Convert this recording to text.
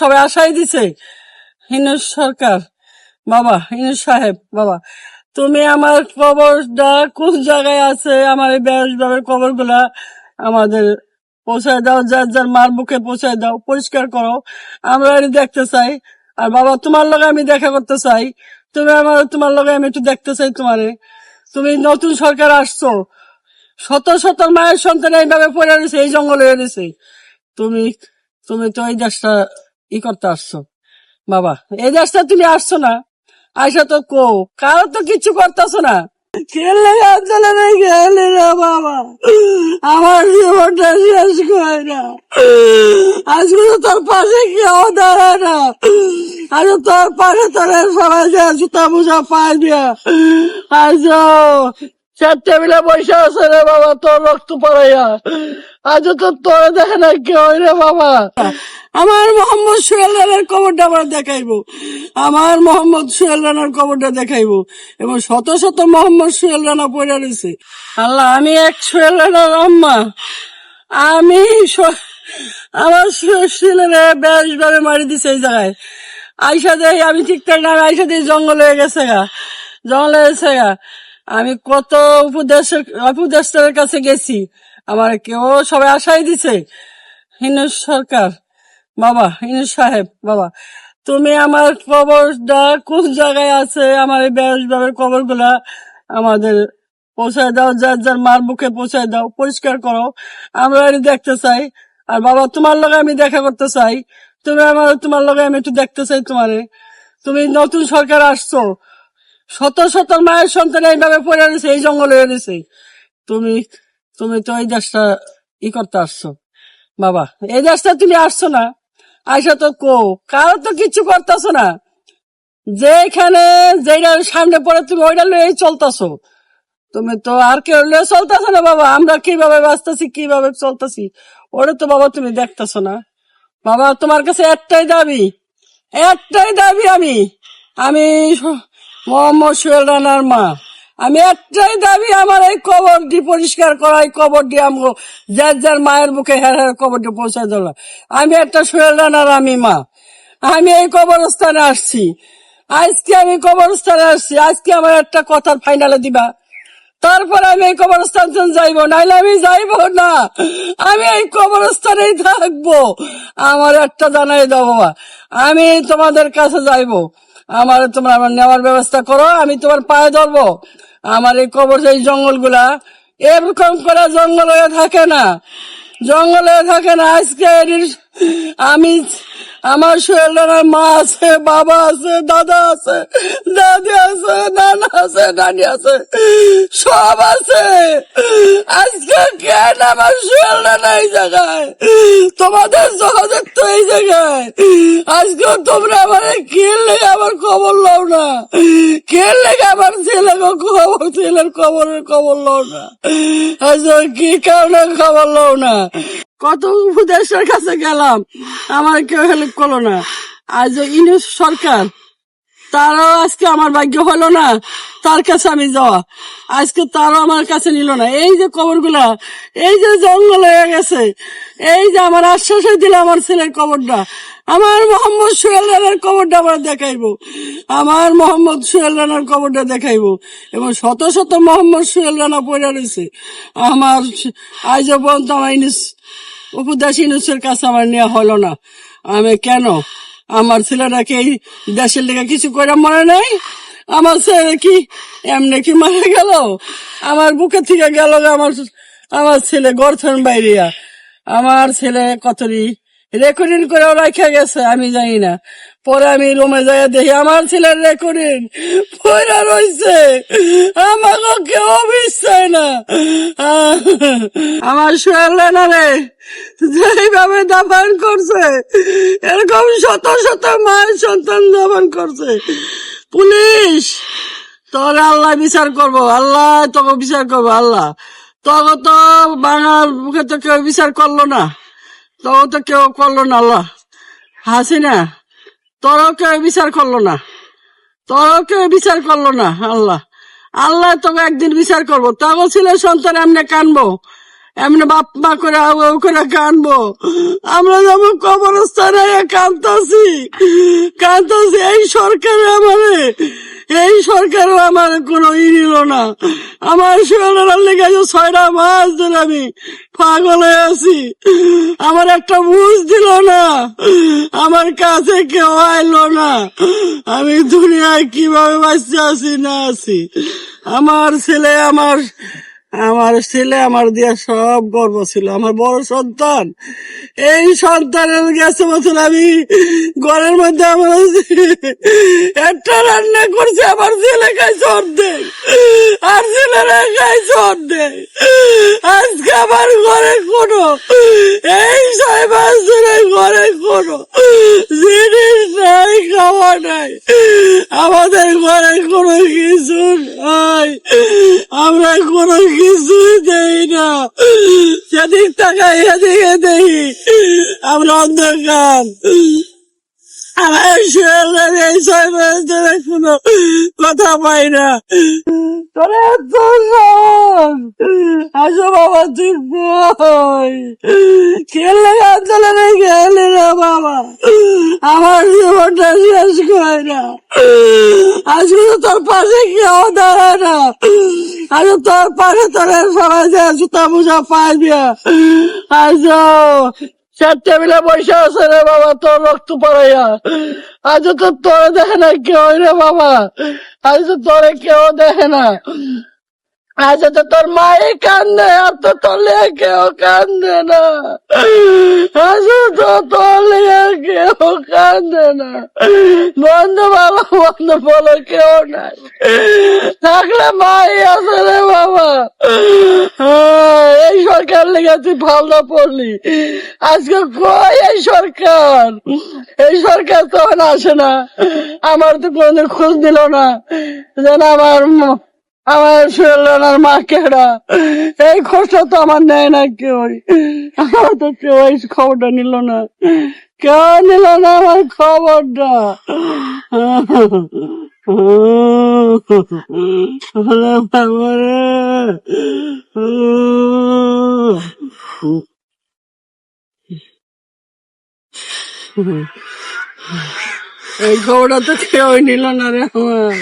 সবাই আশাই দিছে। ইউনূস সরকার বাবা, ইউনূস সাহেব বাবা, তুমি আমার কবরটা কোন জায়গায় আছে, আমার এই বেশ কবর গুলা আমাদের পৌঁছায় দাও, যার যার মার বুকে পৌঁছায় দাও, পরিষ্কার করো, আমরা এটা দেখতে চাই। আর বাবা, তোমার লগে আমি দেখা করতে চাই, তোমার লগে আমি একটু দেখতে চাই তোমারে। তুমি নতুন সরকার আসছো, শত শত মায়ের সন্তান এইভাবে পড়ে রয়েছে, এই জঙ্গলে রয়েছে। তুমি তুমি তো এই দেশটা করতে আসছো বাবা, এই দেশটা তুমি আসছো না, আইসা তো কারো তো কিছু করতেছো না। খেলে খেলে না বাবা, আমার জীবনটা শেষ করে না। আজকে তো তোর পাশে কেউ দাঁড়ায় না, আজ তোর পাশে তোর সবাই যায় জুতা মুজা পায় দিয়া, আজ চার টেবিলে বসে আছে রে বাবা, তোর রক্ত পড়াইয়া। আজ তো তোর দেখে না কেউ রে বাবা। আমার মোহাম্মদ সোহেল রানার কবরটা আমরা দেখাইবো, আমার মোহাম্মদ সোহেল রানার কবরটা দেখাইবো, এবং শত শত মোহাম্মদ সোহেল রানা পড়ে রয়েছে। আল্লাহ, আমি এক সোহেল রানার আম্মা, আমি আমার ছেলেরা বেশ ভাবে মারি দিছে এই জায়গায়। আইসা দেয় আমি ঠিকঠাক না, আইসা দিয়ে জঙ্গল হয়ে গেছে গা, জঙ্গল হয়ে গেছে গা। আমি কত উপদেষ্টার কাছে গেছি, আমার কেউ সবাই আশাই দিছে। ইউনূস সরকার বাবা, ইউনূস সাহেব বাবা, তুমি আমার কবরটা কোন জায়গায় আছে, আমার এই বেশ কবর গুলা আমাদের পৌঁছায় দাও, যার যার মার বুকে পৌঁছায় দাও, পরিষ্কার করো, আমরা এটা দেখতে চাই। আর বাবা, তোমার লগে আমি দেখা করতে চাই, তোমার লগে আমি একটু দেখতে চাই তোমারে। তুমি নতুন সরকার আসছো, শত শত মায়ের সন্তান এইভাবে পড়ে রয়েছে, এই জঙ্গলে রয়েছে। তুমি তুমি তো এই দেশটা করতে আসছো বাবা, এই দেশটা তুমি আসছো না, আইসা তো কারো তো কিছু করতেছো না। যেখানে যেটা সামনে পড়ে তুমি ওইটা লয়ে চলতেছো, তুমি তো আর কেউ লয়ে চলতেছো না বাবা। আমরা কিভাবে বাঁচতেছি, কিভাবে চলতেছি, ওটা তো বাবা তুমি দেখতেছো না বাবা। তোমার কাছে একটাই দাবি, আমি আমি মোহাম্মদ সোহেল রানার মা, আমি একটাই দাবি, আমার এই কবরটি পরিষ্কার করা, এই কবরটি আমগো যার যার মায়ের বুকে কবরটি পৌঁছায় দিল। আমি একটা সোহেল রানার আমি মা, আমি এই কবরস্থানে আসছি, আজকে আমার একটা কথার ফাইনালে দিবা, তারপর আমি এই কবরস্থান যাইবো, নাইলে আমি যাইবো না, আমি এই কবরস্থানেই থাকবো। আমার একটা জানাই দাও বাবা, আমি তোমাদের কাছে যাইবো, তোমরা আমার নেওয়ার ব্যবস্থা করো, আমি তোমার পায়ে ধরবো। আমার এই কবর, এই জঙ্গলগুলা এরকম করে জঙ্গল হয়ে থাকে না, আজকে আমি, আমার সোহেল রানার মা আছে, বাবা আছে, দাদা আছে, দাদি আছে, নানা আছে, নানি আছে, সব আছে। আজকে কেন আমার সোহেল রানা এই জায়গায়, তোমাদের সহজের তো এই জায়গায়, আজকে তোমরা আমার খেললে আমার খবর লও না, খেললে আমার ছেলের খবর লও না, আজকে কি কারণে খবর লও না। কত উপদেশের কাছে গেলাম, আমার কেউ হেল্প করলো না। আজ ইউনূস সরকার, তারাও আজকে আমার ভাগ্য হলো না তার কাছে আমি যাওয়া, আজকে তারও আমার কাছে নিল না। এই যে কবরগুলা, এই যে জঙ্গল হয়ে গেছে, এই যে আমার আশ্বাস দিল আমার ছেলের কবরটা, আমার মোহাম্মদ সোহেল রানার কবরটা আমরা দেখাইবো, আমার মোহাম্মদ সোহেল রানার কবরটা দেখাইবো, এবং শত শত মোহাম্মদ সোহেল রানা পড়ে রয়েছে। আমার আজ পর্যন্ত আমার উপদেশ ইউনূসের কাছে আমার নেওয়া হলো না। আমি কেন, আমার ছেলেটাকে এই দেশের লেগে কিছু করে মরে নাই? আমার ছেলে কি এমনি কি মারা গেল? আমার বুকে থেকে গেল আমার ছেলে গর্থন বাইরিয়া, আমার ছেলে কতরি রেকর্ডিং করে রাখা গেছে আমি জানি না। পরে আমি রুমে যাই দেখি আমার ছেলের রেকর্ডিং পড়া রয়েছে, আমাকে কেউ বিশ্বাস না। আমার সোহেল রানারে যেভাবে দাফন করছে, এরকম শত শত মায়ের সন্তান দাফন করছে। পুলিশ, তোর আল্লাহ বিচার করবো, আল্লাহ তোকে বিচার করবো, আল্লাহ তোকে তো বাংলার বুকে তো কেউ বিচার করলো না, তোকে তো কেউ করলো না। আল্লাহ হাসিনা, তোরও কেউ বিচার করলো না, আল্লাহ তোকে একদিন বিচার করবো। তোকে ছেলে সন্তান এমনি কানবো, এমনি বাপ মা করে করে কানবো? আমরা যেমন কবরস্থানে কান্তাছি এই সরকারও আমার কোনো নিল না। আমার শরীরের লেগে 6টা মাস ধরে আমি পাগল হয়ে আছি, আমার একটা বুঝ দিল না, আমার কাছে কেউ আইলো না। আমি দুনিয়ায় কিভাবে বাঁচতে আছি না আছি। আমার ছেলে আমার দিয়া সব গর্ব ছিল, আমার বড় সন্তান। এই সন্তানের গেছে বছর আমি ঘরের মধ্যে আমার একটা রান্না করছে, আমার ছেলে খাইছে অর্ধেক, আর ছেলেরা খাইছে অর্ধেক। আজকে আমার ঘরে কোনো এই 6 মাস ধরে ঘরে কোনো জিনিস নাই, খাওয়া নাই, আমাদের ঘরে কোনো কিছু নাই, আমরা কোনো কিছু দেই না। সেদিক তাকাই এদিকে দেখি আমরা অন্ধকার। আমার শরীরের এই 6 মাস ধরে কোনো কথা পাই না। তোরা তো আসো বাবা, তুই বই খেললে আন্দোলনে গেলে না বাবা, আমার জীবনটা শেষ করে না। আজকে তো তোর পাশে কেউ দাঁড়ায় না, আজকে তোর পাশে তোরা সবাই যে জুতা মুজা পাইবি। আজ চার টেবিলে বসে আছে রে বাবা, তোর রক্ত পড়াইয়া। আজ তো তোরে দেখে না কেউ রে বাবা, আজ তো তোরে কেউ দেখে না। আজ তো তোর মায়ে কান্দে, আর তো তোর লেগে কেউ কান্দে না। আজ তো তোর লেগে কেউ কান্দে না। বন্ধু বাবা, বন্ধু বলো কেউ নাই, থাকলে মাই আছে রে বাবা। এই সরকার লেগে তুই ভালো পড়লি, আজকে কই এই সরকার তখন আসে না, আমার তো কোনদিন খোঁজ দিল না যেন আমার শরীরের মা কেডা, এই খোঁজটা তো আমার নেয় না কেউ। আমার তো কেউ এই খবরটা নিল না, কেউ নিল না আমার খবরটা। এই খবরটা তো কেউ নিল না রে আমার।